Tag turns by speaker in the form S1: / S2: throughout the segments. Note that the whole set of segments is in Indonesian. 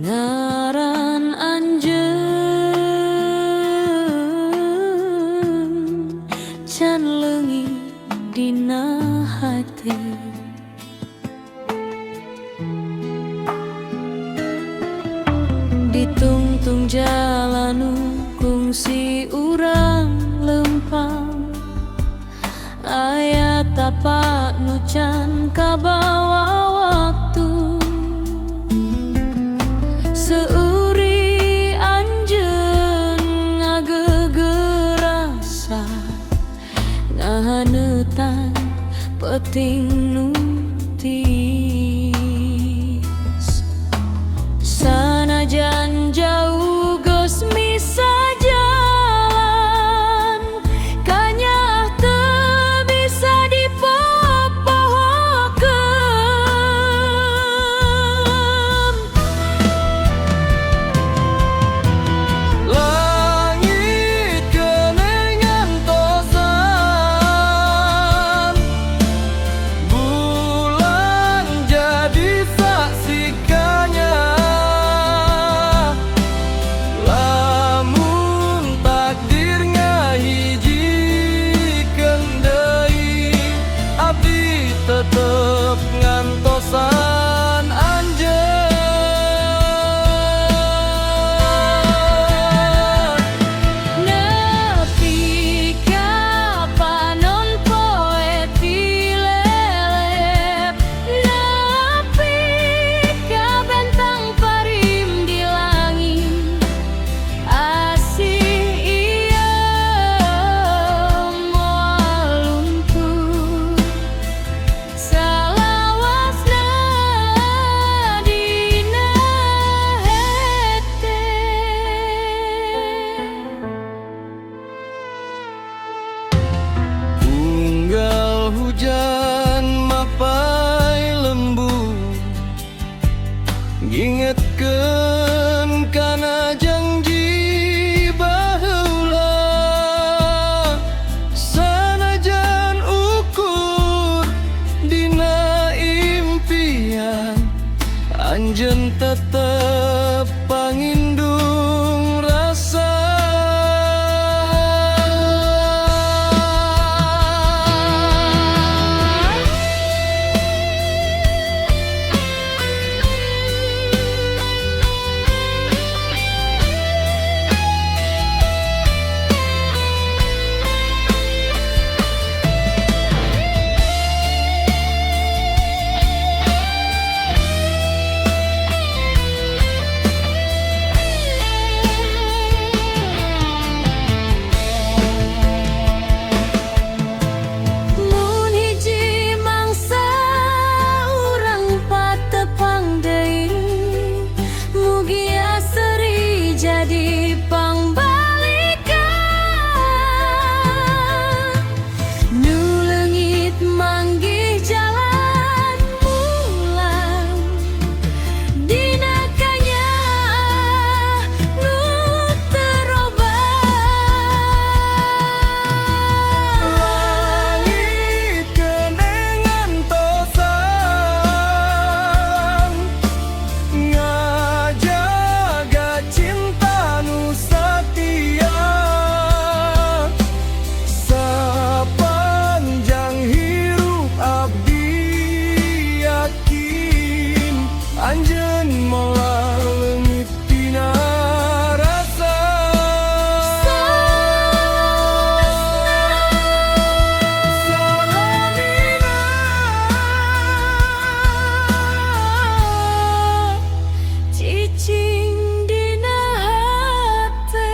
S1: ngaran anjeun can leungit dina hati. Ditungtung jalan nu kungsi urang lempang, aya tapak nu can kabawa waktu. Seuri anjeun ngagegerasa ngahaneutan peuting nu tiis. Sanajan jauh geus misa jalan, kanyah teu bisa dipopohokeun.
S2: Langit keunengan tosan, bulan jadi saksikanya. Lamun takdir ngahijikeun deui, abdi tetep ngantosan anjeun.
S1: Nepi ka panon poe tilelep, nepi ka bentang parim di langit. Asih ieu moal luntur, salawasna dina hete.
S2: Unggal hujan mapai lembu, ngingetkeun kana janji baheula. Sanajan ukur dina impian, anjeun tetep pangindung rasa.
S1: Mun hiji mangsa urang patepang deui, mugi aseri jadi pangbalikan. Nu leungit manggih jalan mulang, dina kanyah nu terobah.
S2: Langit keunengan tosan, ngajaga cinta nu satia. Sapanjang hirup abdi yakin, anjeun moal leungit dina rasa. Salamina
S1: cicing dina hate.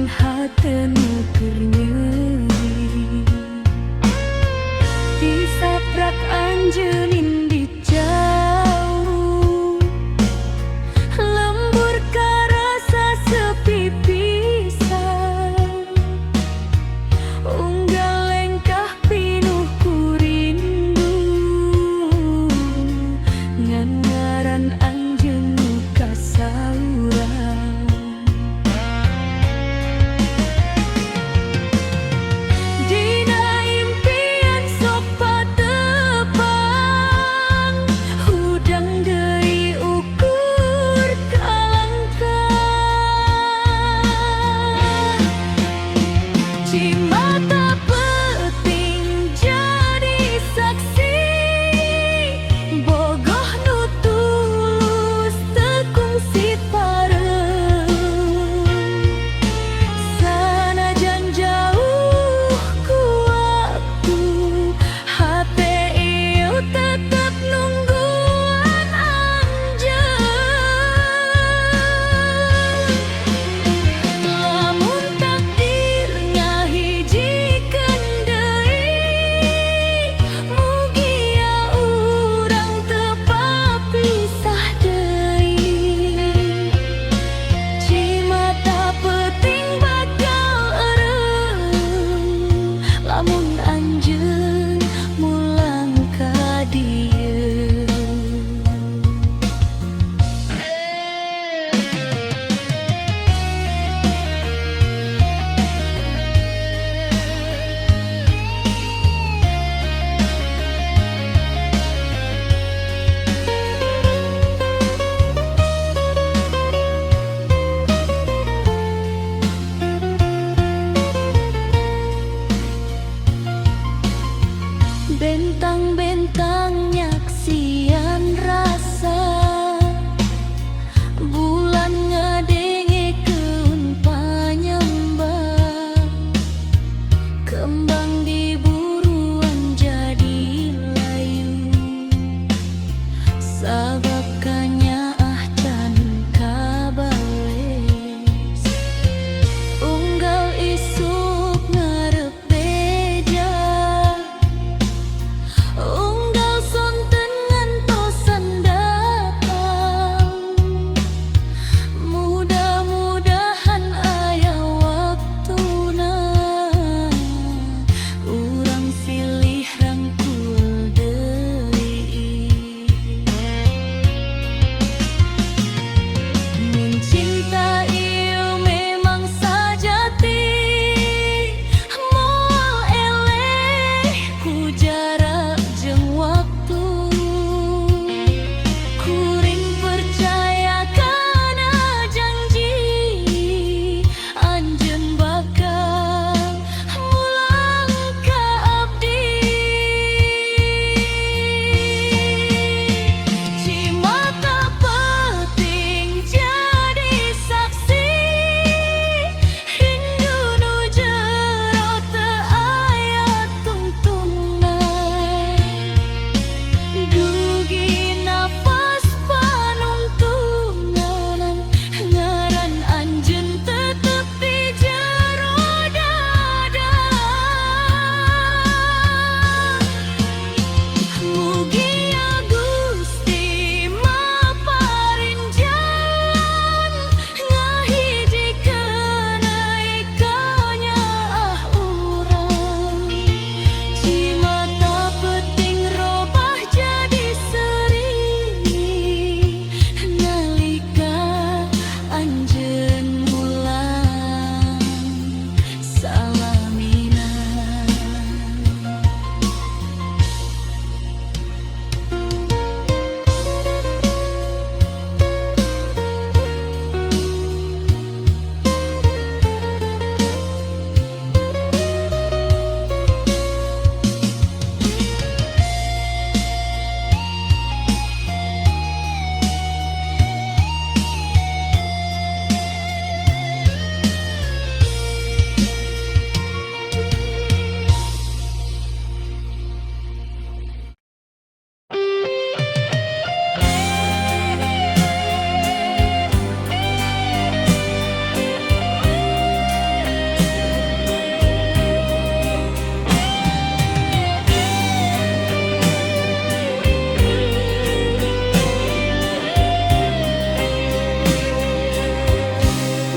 S1: hatenu keur nyeri disaprak anjeun di jauh lembur karasa sepi pisan unggal lengkah pinuh ku rindu ngan ngaran anjeun nu kasaurang dina impian sok patepang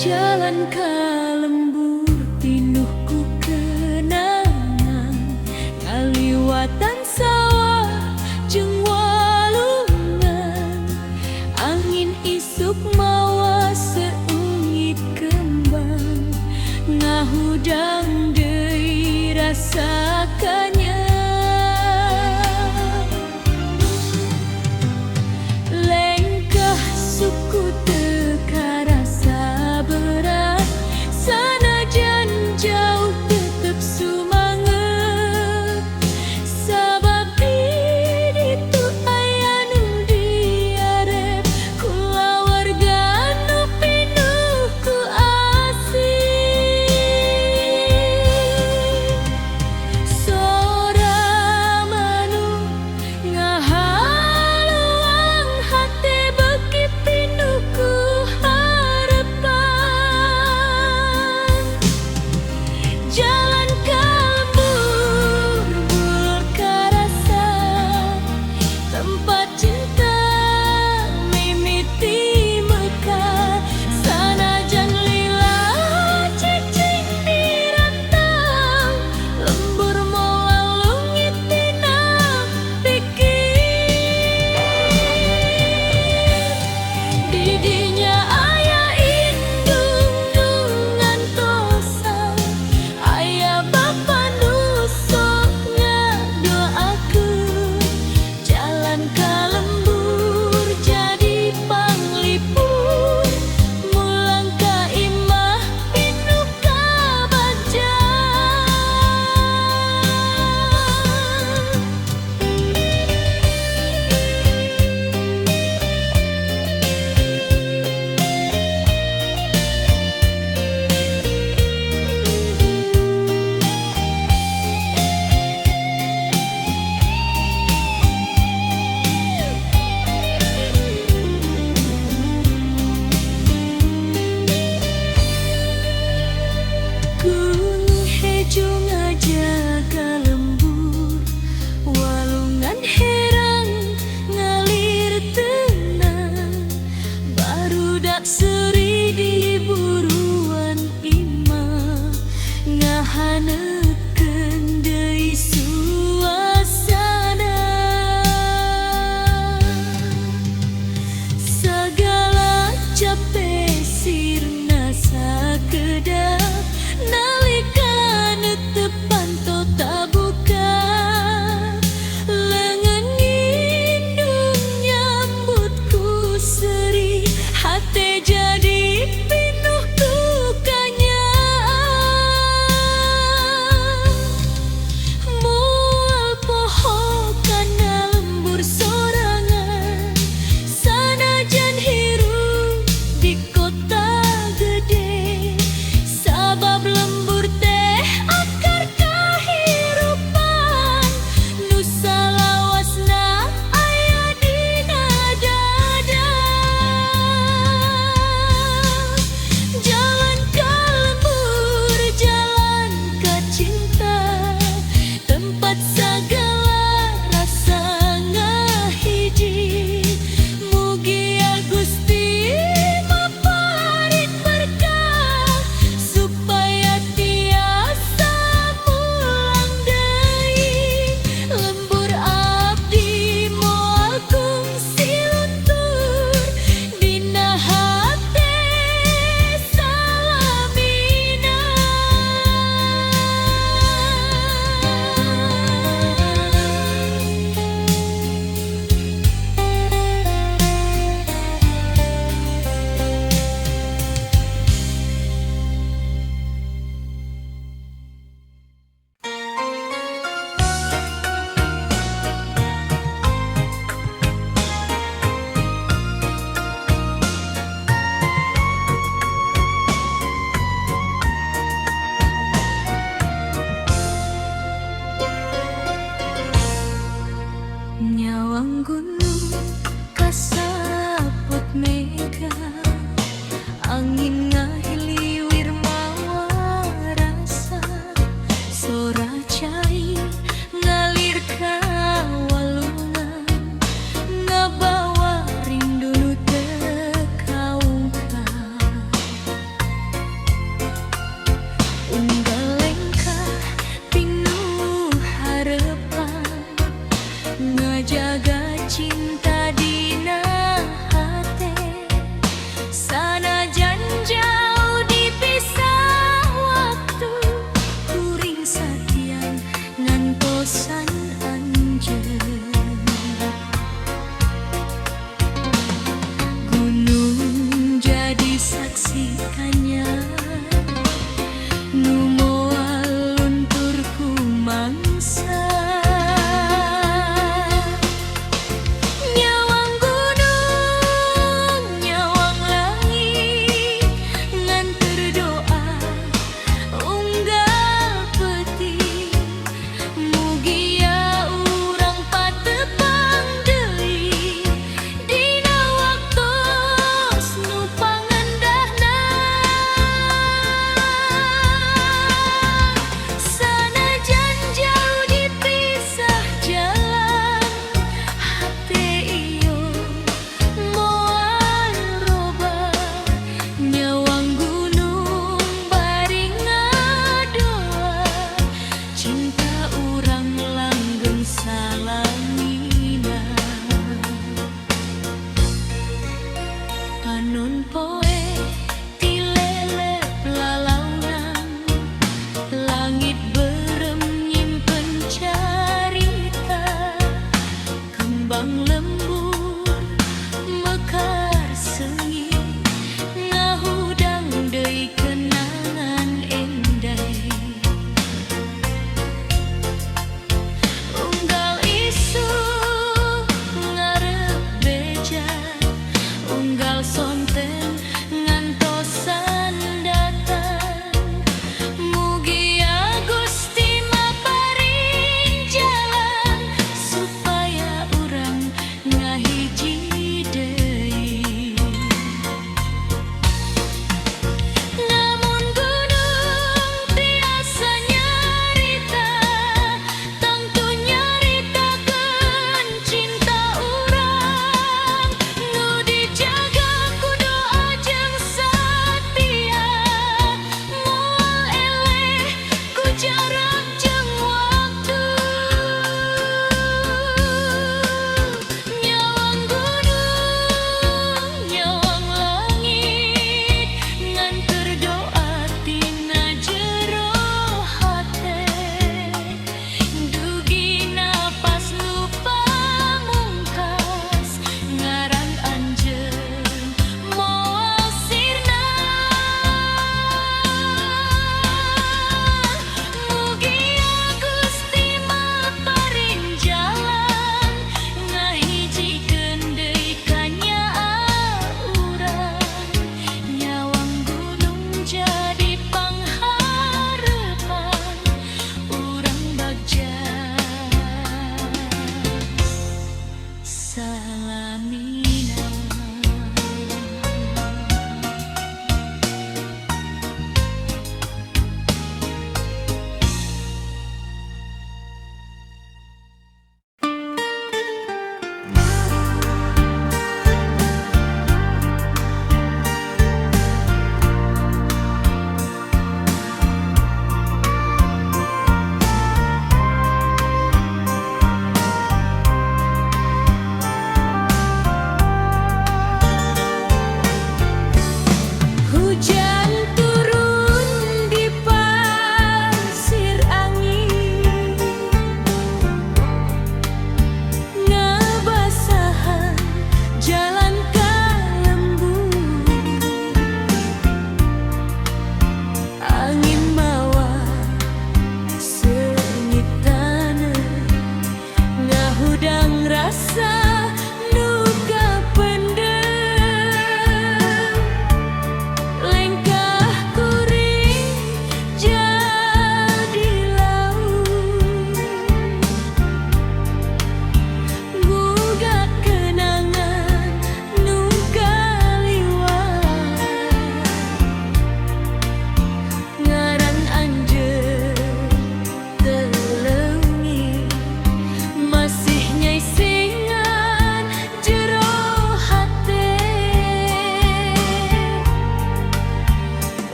S1: Jalan kalembur pinuhku kenangan, ngaliwatan sawah jeung walungan, angin isuk mawa seungit kembang, ngahudang deui rasa kanyang. Lengkah suku teu karasa berat, sanajan jauh tetep sumanget, sabab di ditu aya nu diarep kulawarga nu pinuh ku asih.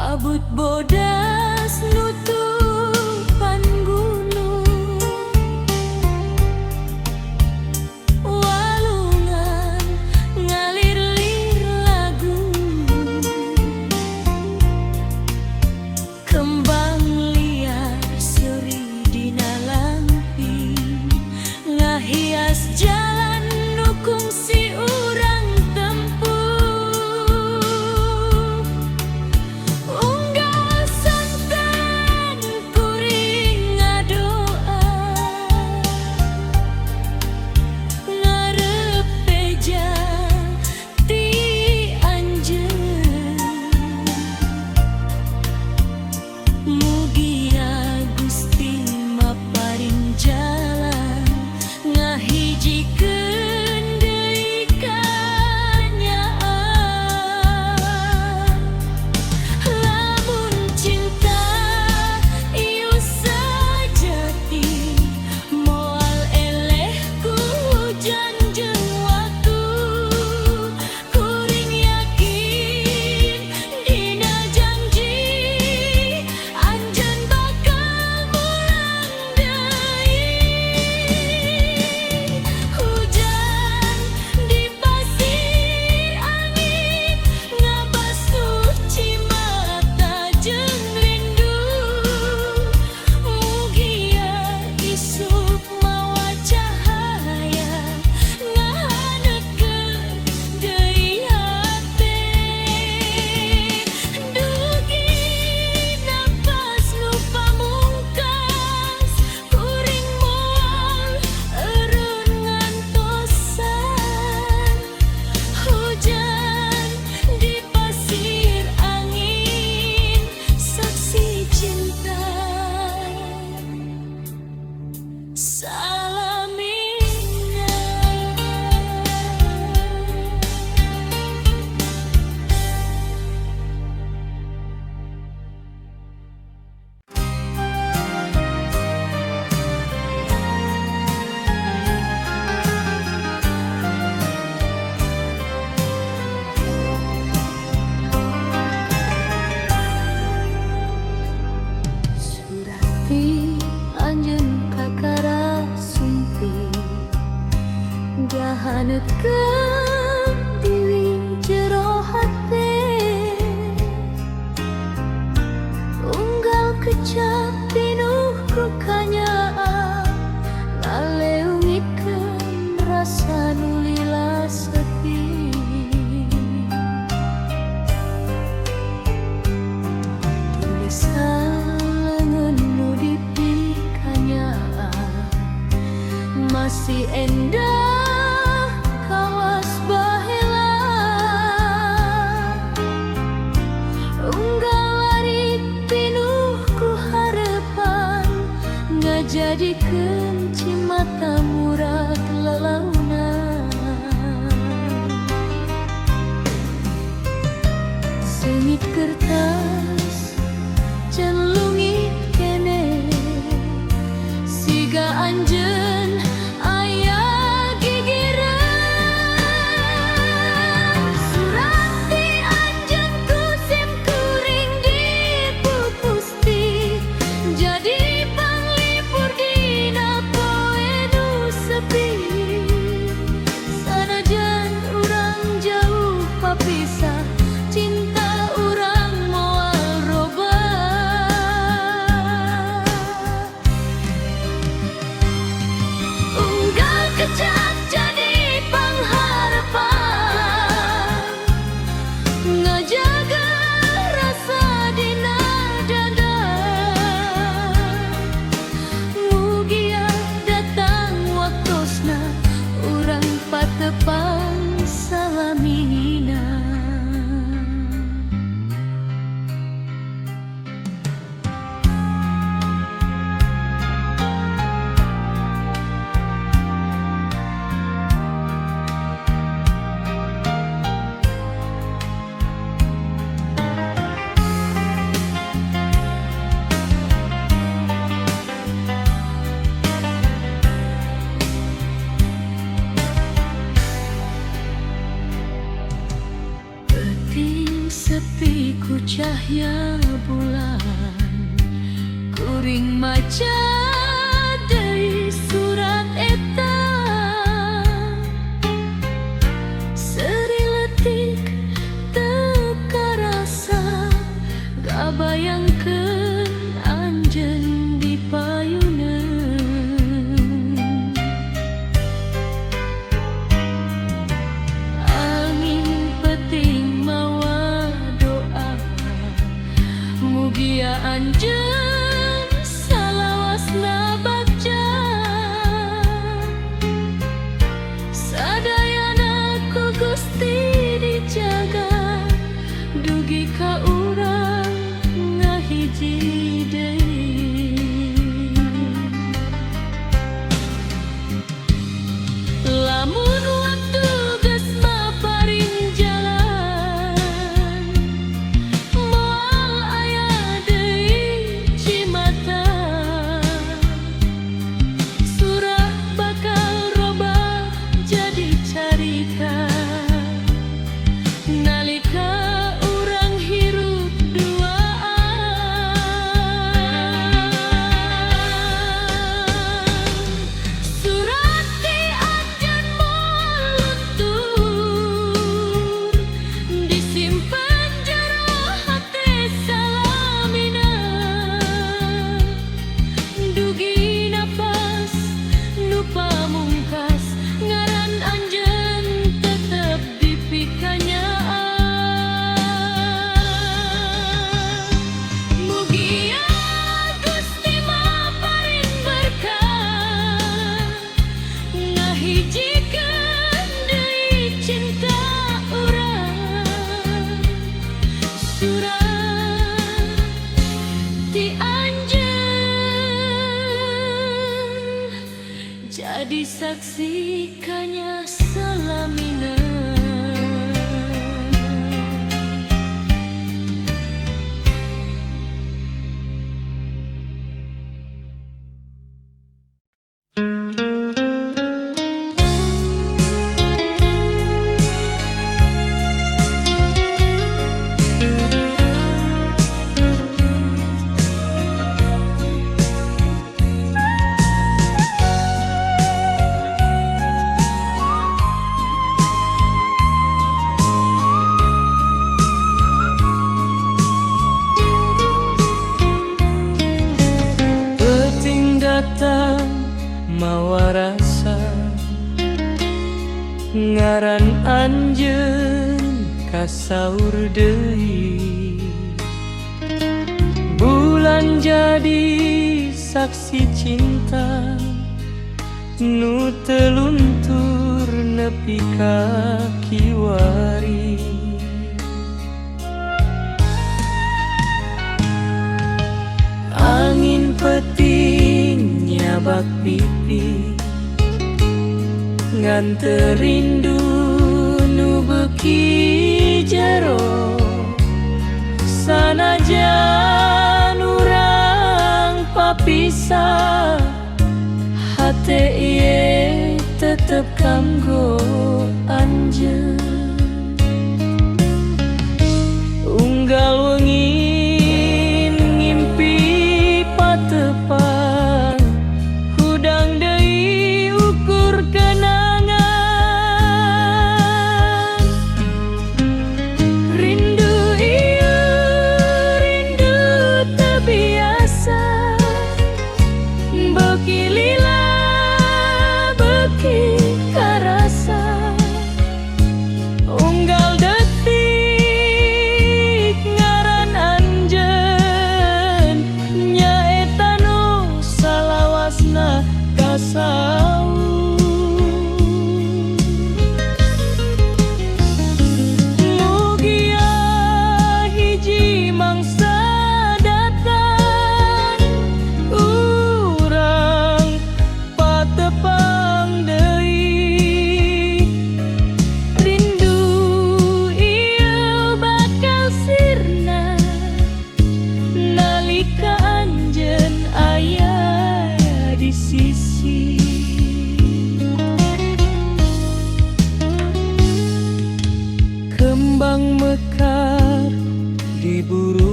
S1: Kabut bodas nutupan gunung, walungan ngalir-lir lagu, kembang liar seri dina lamping, ngahias jalan nukung si urang tempuh. Unggal santen kuring ngadoa, ngarep beja ti anjeun, mugia Gusti maparing jalan ngahijikeun deui kanyaan. Lamun cinta ieu sajati, moal eleh ku hujan jeung waktu, kuring yakin dina janji anjeun bakal mulang deui. Hujan di pasir angin ngabasuh cimata jeung rindu, mugia isuk mawa cahaya ngahanekeun deui hate. Dugi napas nu pamungkas, kuring moal eureun ngantosan. Hujan di pasir angin, saksi cinta salamina. Surati anjeun kakara sumping, jahanekeun diri jero hate. Unggal kecap pinuh ku kanyaan, ngaleungikeun rasa nu lila sepi. Tulisan leungeun nu dipikanyaan, masih endah kawas baheula. Unggal warit pinuh ku harepan, ngajadikeun cimata murag lelaunan. Seungit kertas can lungit kene, siga anjeun aya gigireun. Surati anjeun ku sim kuring di pupusti, jadi panglipur dina poe nu sepi. Sanajan urang jauh papisah, cinta urang moal cahaya bulan kuring maca deui surat eta seri letik teu karasa gabayangkeun anjeun di payuneun angin peting mawa doa mugia anjeun salawasna bagja sadayana ku Gusti dijaga dugi ka urang ngahiji deui lamun waktu geus maparing jalan moal aya deui cimata surah bakal robah jadi carita nalika urang hirup duaan surat ti anjeun moal luntur disimpen jero hate salamina dugi nafas nu pamungkas ngaran anjeun tetep dipikanyaan mugia Gusti maparin berkah ngahijikeun deui cinta urang surat ti anjeun jadi saksi kanya salamina peting datang mawa rasa ngaran anjeun kasaur deui bulan jadi saksi cinta nu teu luntur nepi ka kiwari angin peting nyabak pipi ngan rindu nu beuki jero sanajan urang papisah hate ieu tetep kanggo anjeun unggal weungin ngimpi patepan hudang deui ukur kenangan rindu ieu rindu teu biasa beuki lila beuki karasa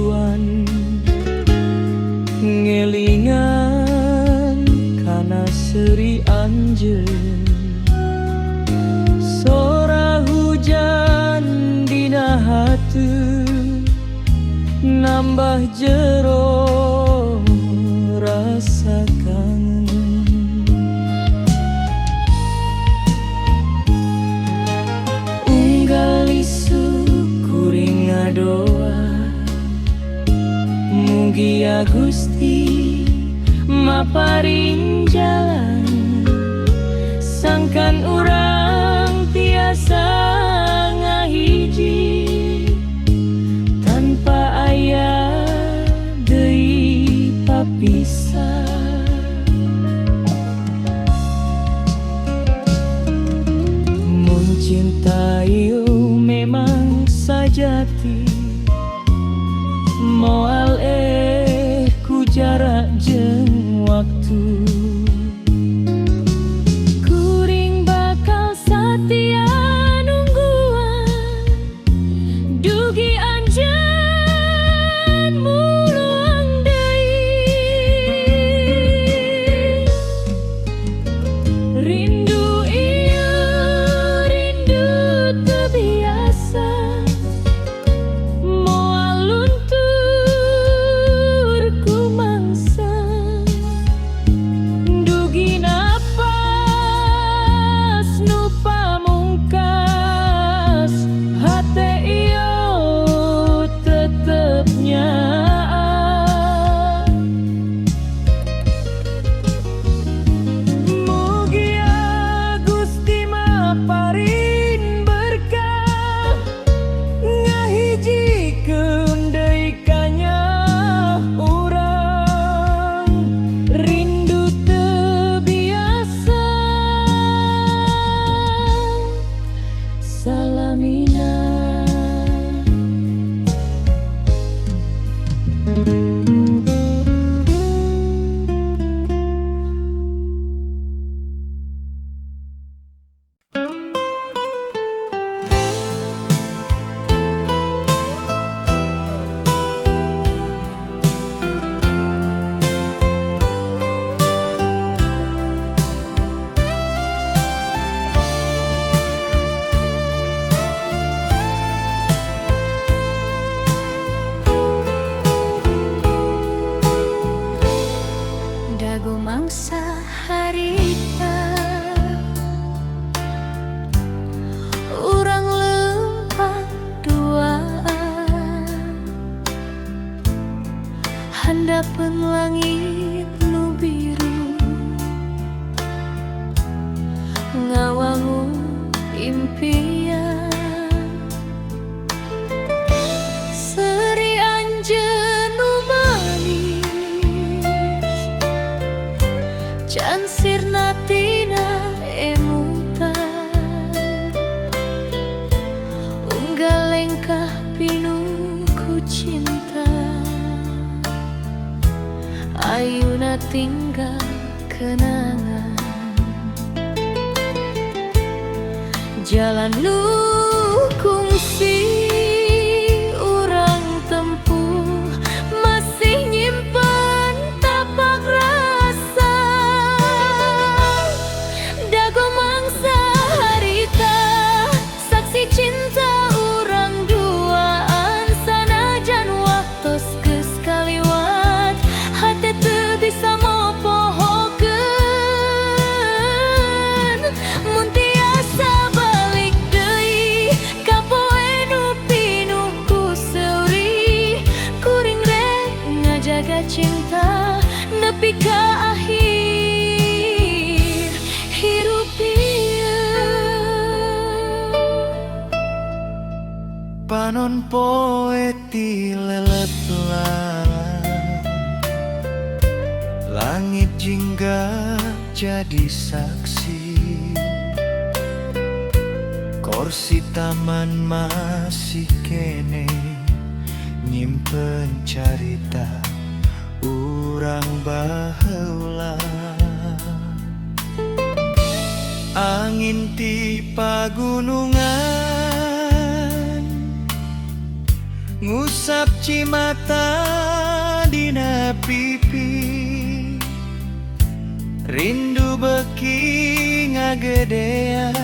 S2: tujuan ngelingan kana seri anjeun sora hujan dina hatu nambah jero rasa kangen. Unggal isu kuring ngadoa mugi Gusti maparing jalan sangkan urang tiasa ngahiji tanpa aya deui papisah. Mun cinta ieu memang sajati moal ku jarak jeung waktu kuring bakal satia nungguan dugi anjeun muluang deui rindu ieu rindu teu biasa moal luntur ku mangsa dugi napas nu pamungkas hate ieu tetep nyaaan. Mugi Gusti maparin berkah ngahijikeun deui kanya urang rindu teu biasa salamina. Dagu mangsa harita urang lempang duaan handapeun langit nu biru ngawangun impian seri anjeun nu manis can sirna tina emutan unggal lengkah pinuh ku cinta ayeuna tinggal kenangan jalan nu kungsi urang tempuh masih nyimpen tapak rasa dagu mangsa harita saksi cinta urang duaan sanajan waktos geus kaliwat hate teu bisa mopohokeun mun tiasa balik deui ka poe nu pinuh ku seuri kuring rek ngajaga cinta nepi ka akhir hirup ieu.
S3: Panon poe ti lelepelan langit jingga jadi saksi kursi taman masih kene nyimpen carita urang baheula angin ti pagunungan ngusir Usap cimata dina pipi, rindu beki ngagedean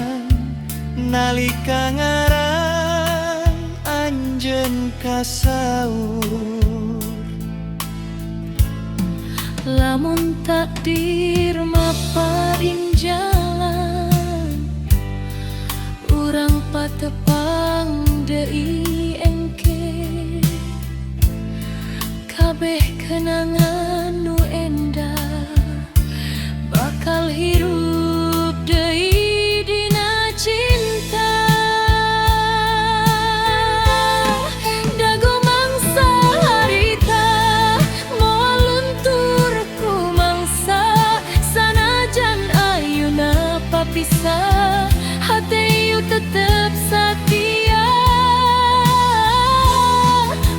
S3: nalika ngarang anjeun kasaur.
S1: Lamun takdir maparing jalan, urang patepang deui engke, kabeh kenangan nu endah bakal hirup deui dina cinta. Dagu mangsa harita moal luntur ku mangsa, sanajan ayeuna papisah hate ieu tetep satia.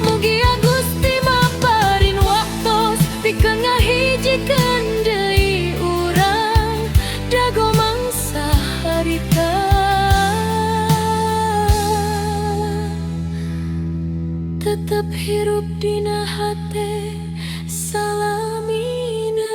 S1: Mugi Gusti maparin waktos pikeun ngahijikeun deui urang dagu mangsa harita. Tetep hirup dina hate salamina.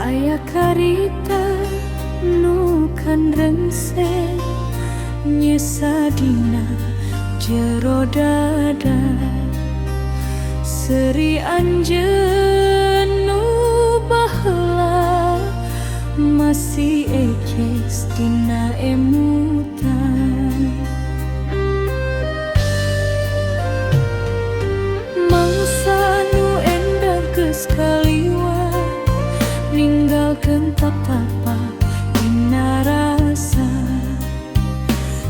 S1: Aya karita nu kan rengseng nyesa dina jero dada, seri anjeun nu baheula masih ejes dina emutan. Mangsa nu endah geus kaliwat ninggalkeun tatapa dina rasa,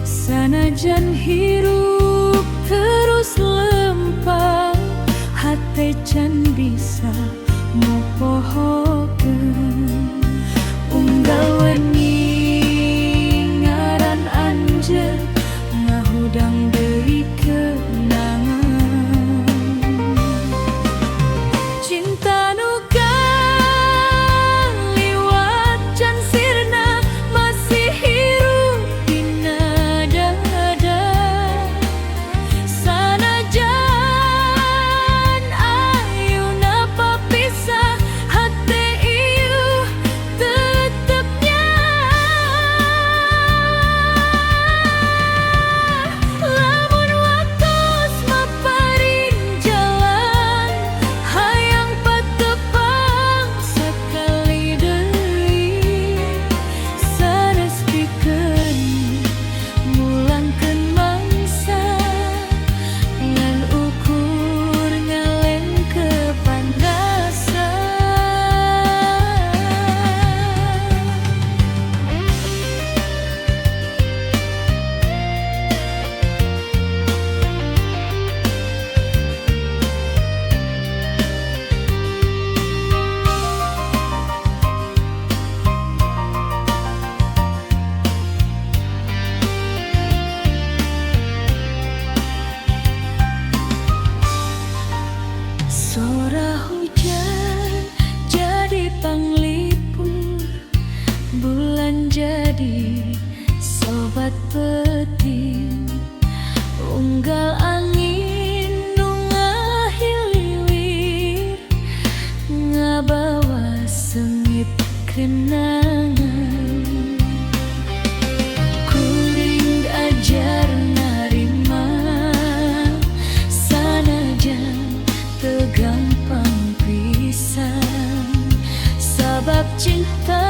S1: sanajan hirup terus lempang hate can bisa mopohokeun. Unggal wengi ngaran anjeun ngahudang deui kenangan. Cinta nu sora hujan jadi panglipur, bulan jadi sobat peting, unggal angin nu ngahiliwir ngabawa sengit kenangan. Kuring ajar narima sanajan teu gampang pisan, sabab cinta